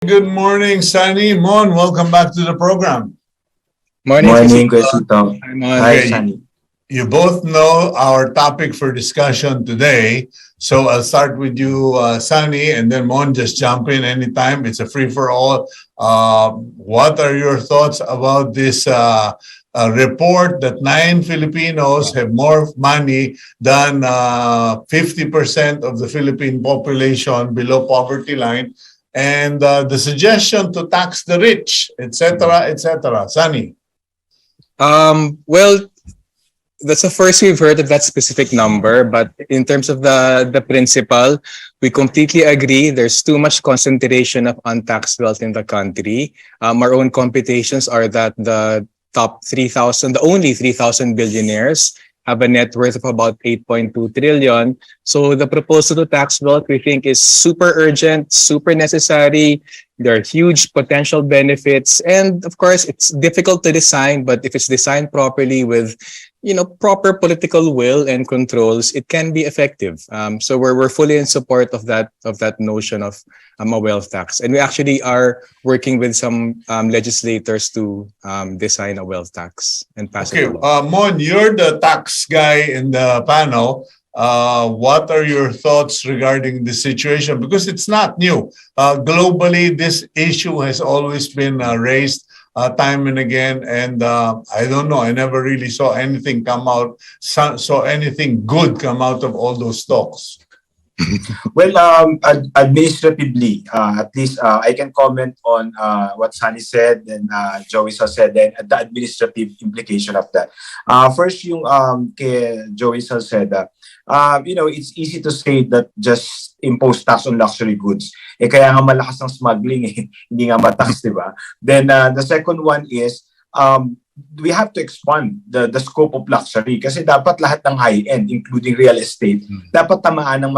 Good morning, Sonny. Mon, welcome back to the program. Morning, Quesito. Hi, Sonny. You both know our topic for discussion today. So I'll start with you, Sonny, and then Mon, just jump in anytime. It's a free-for-all. What are your thoughts about this report that 9 Filipinos have more money than 50% of the Philippine population below poverty line? And the suggestion to tax the rich, etc., etc. Sonny. Well, that's the first we've heard of that specific number, but in terms of the principle, we completely agree. There's too much concentration of untaxed wealth in the country. Our own computations are that the top 3,000, the only 3,000 billionaires have a net worth of about 8.2 trillion. So the proposal to tax wealth, we think, is super urgent, super necessary. There are huge potential benefits. And of course, it's difficult to design, but if it's designed properly with, proper political will and controls, it can be effective. So we're fully in support of that notion of a wealth tax. And we actually are working with some legislators to design a wealth tax and pass it. Mon, you're the tax guy in the panel. What are your thoughts regarding the situation? Because it's not new. Globally, this issue has always been raised time and again, and I don't know, I never really saw anything come out, saw anything good come out of all those talks. Well, administratively, at least I can comment on what Sonny said and Joey said, and the administrative implication of that. First, yung Joey said, it's easy to say that just impose tax on luxury goods. Kaya nga malakas ang smuggling, hindi nga matax, di ba? Then the second one is, we have to expand the scope of luxury kasi dapat lahat ng high-end, including real estate, dapat tamaan ng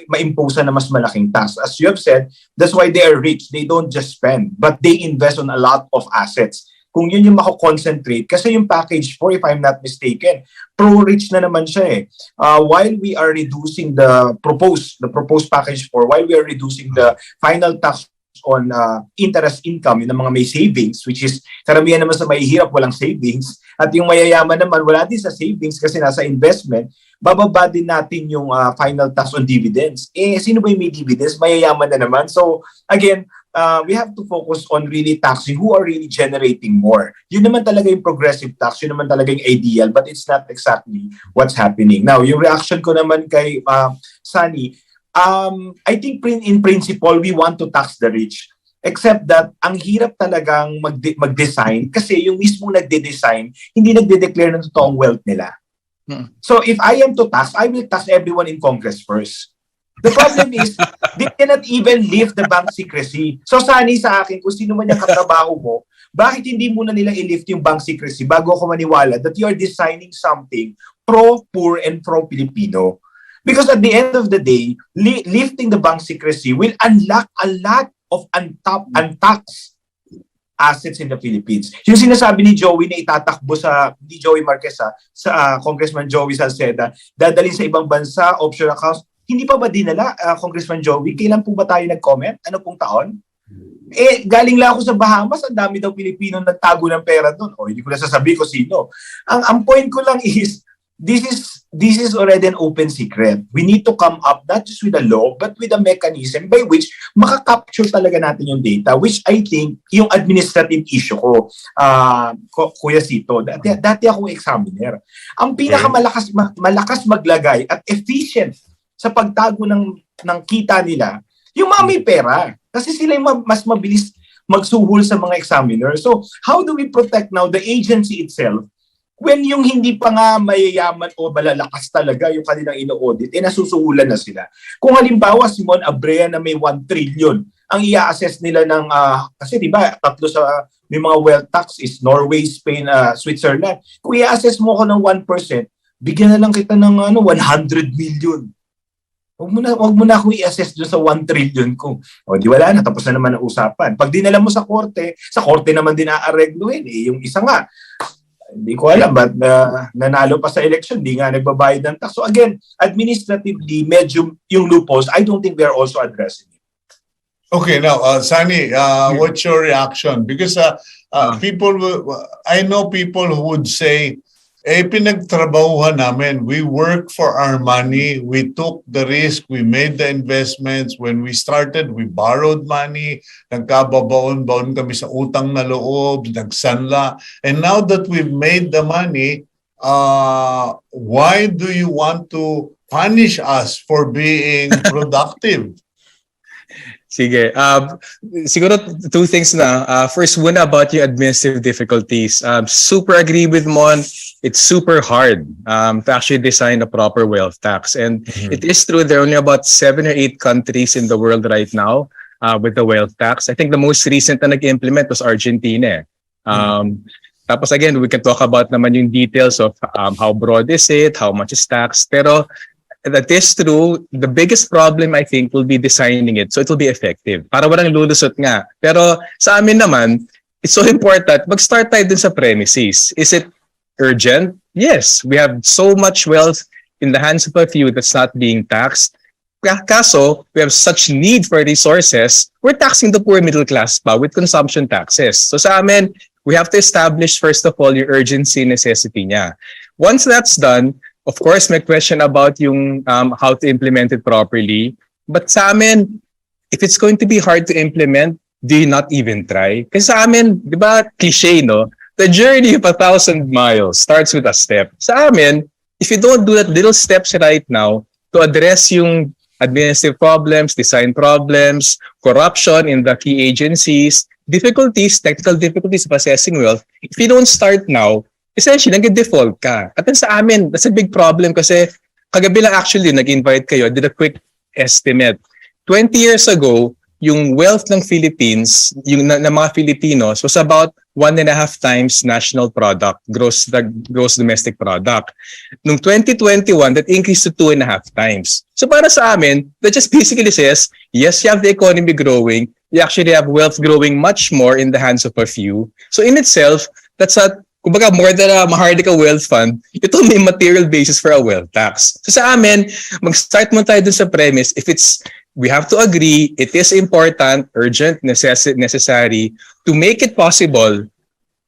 ma-impose na mas malaking tax. As you have said, that's why they are rich. They don't just spend, but they invest on a lot of assets. Kung yun yung mako-concentrate, kasi yung package 4, if I'm not mistaken, pro-rich na naman siya eh. While we are reducing the proposed package 4, while we are reducing the final tax on interest income, yung mga may savings, which is karamihan naman sa mahihirap walang savings, at yung mayayaman naman wala din sa savings kasi nasa investment, bababa din natin yung final tax on dividends. Sino ba yung may dividends? Mayayaman na naman. So again, we have to focus on really taxing who are really generating more. Yun naman talaga yung progressive tax, yun naman talaga yung ideal, but it's not exactly what's happening. Now, yung reaction ko naman kay Sonny, I think in principle, we want to tax the rich. Except that, ang hirap talagang mag-design kasi yung mismo nagde-design, hindi nagde-declare ng totoong wealth nila. So if I am to tax, I will tax everyone in Congress first. The problem is, they cannot even lift the bank secrecy. So Sonny, sa akin, kung sino man yung katrabaho mo, bakit hindi muna nila i-lift yung bank secrecy bago ako maniwala that you are designing something pro-poor and pro-Filipino? Because at the end of the day, lifting the bank secrecy will unlock a lot of untaxed assets in the Philippines. Yung sinasabi ni Joey na itatakbo ni Joey Marquez sa Congressman Joey Salceda, dadalhin sa ibang bansa, offshore accounts, hindi pa ba dinala, Congressman Joey? Kailan po ba tayo nag-comment? Ano pong taon? Galing lang ako sa Bahamas, ang dami daw Pilipino nagtago ng pera doon. Hindi ko na sasabihin ko sino. Ang point ko lang is, this is already an open secret. We need to come up not just with a law, but with a mechanism by which makakapture talaga natin yung data, which I think yung administrative issue ko, Kuya Sito, dati akong examiner. Ang pinakamalakas maglagay at efficient sa pagtago ng kita nila, yung mga may pera. Kasi sila yung mas mabilis magsuhol sa mga examiner. So, how do we protect now the agency itself when yung hindi pa nga mayayaman o malalakas talaga yung kanilang ino-audit, nasusuhulan na sila? Kung halimbawa si Mon Abrea na may 1 trillion, ang i-assess nila ng, kasi diba, tatlo sa may mga wealth tax is Norway, Spain, Switzerland. Kung i-assess mo ko ng 1%, bigyan na lang kita ng 100 million. Wag mo na akong i-assess doon sa 1 trillion ko. Di wala na, tapos na naman ang usapan. Pag dinala mo sa korte naman din aaregluhin. Yung isa nga, hindi ko alam, but nanalo pa sa election, di nga nagbabayad ng tax. So again, administratively, medyo yung loopholes, I don't think they're also addressing it. Okay, now, Sunny, what's your reaction? Because people, I know people who would say, pinagtrabahuhan namin. We work for our money. We took the risk. We made the investments. When we started, we borrowed money. Nagkababaon-baon kami sa utang na loob, nagsanla. And now that we've made the money, why do you want to punish us for being productive? Sige. Siguro two things na. First, one about yung administrative difficulties. Super agree with Mon. It's super hard to actually design a proper wealth tax. And it is true there are only about 7 or 8 countries in the world right now with the wealth tax. I think the most recent na nag-implement was Argentina. Tapos again, we can talk about naman yung details of how broad is it, how much is taxed. Pero that is true. The biggest problem, I think, will be designing it so it will be effective. Para walang lulusot nga. Pero sa amin naman, it's so important. Mag-start tayo dun sa premises. Is it urgent? Yes. We have so much wealth in the hands of a few that's not being taxed. Kaso, we have such need for resources, we're taxing the poor middle class pa with consumption taxes. So sa amin, we have to establish, first of all, yung urgency necessity niya. Once that's done, of course, may question about yung how to implement it properly. But sa amin, if it's going to be hard to implement, do you not even try? Kasi sa amin, di ba, cliche, no? The journey of 1,000 miles starts with a step. Sa amin, if you don't do that little steps right now to address yung administrative problems, design problems, corruption in the key agencies, difficulties, technical difficulties of assessing wealth, if you don't start now, essentially, nag-default ka. At sa amin, that's a big problem kasi kagabi lang actually, nag-invite kayo, did a quick estimate. 20 years ago, yung wealth ng Philippines, yung ng mga Filipinos, was about 1.5 times national product, gross domestic product. Noong 2021, that increased to 2.5 times. So para sa amin, that just basically says, yes, you have the economy growing, you actually have wealth growing much more in the hands of a few. So in itself, that's kumbaga, more than a Maharlika wealth fund, ito may material basis for a wealth tax. So sa amin, mag-start mo tayo dun sa premise, we have to agree, it is important, urgent, necessary, to make it possible,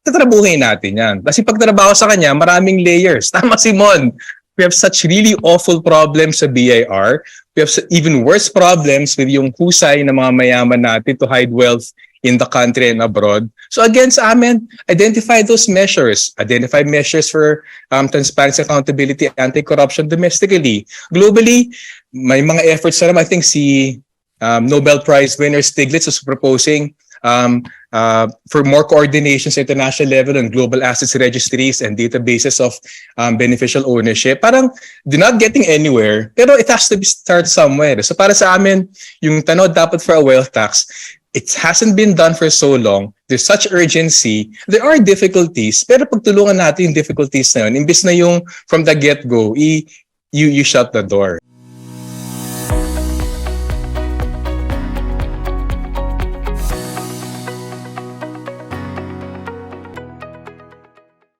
tatrabuhin natin yan. Kasi pag trabaho sa kanya, maraming layers. Tama si Mon. We have such really awful problems sa BIR. We have even worse problems with yung husay ng mga mayaman natin to hide wealth in the country and abroad. So again, sa amin, identify those measures. Identify measures for transparency, accountability, anti-corruption domestically. Globally, may mga efforts na naman. I think si Nobel Prize winner Stiglitz was proposing for more coordination sa international level on global assets registries and databases of beneficial ownership. Parang, they're not getting anywhere, pero it has to be start somewhere. So para sa amin, yung tanod dapat for a wealth tax, it hasn't been done for so long. There's such urgency. There are difficulties, pero pagtulungan natin yung difficulties na yun, imbis na yung from the get-go, you shut the door.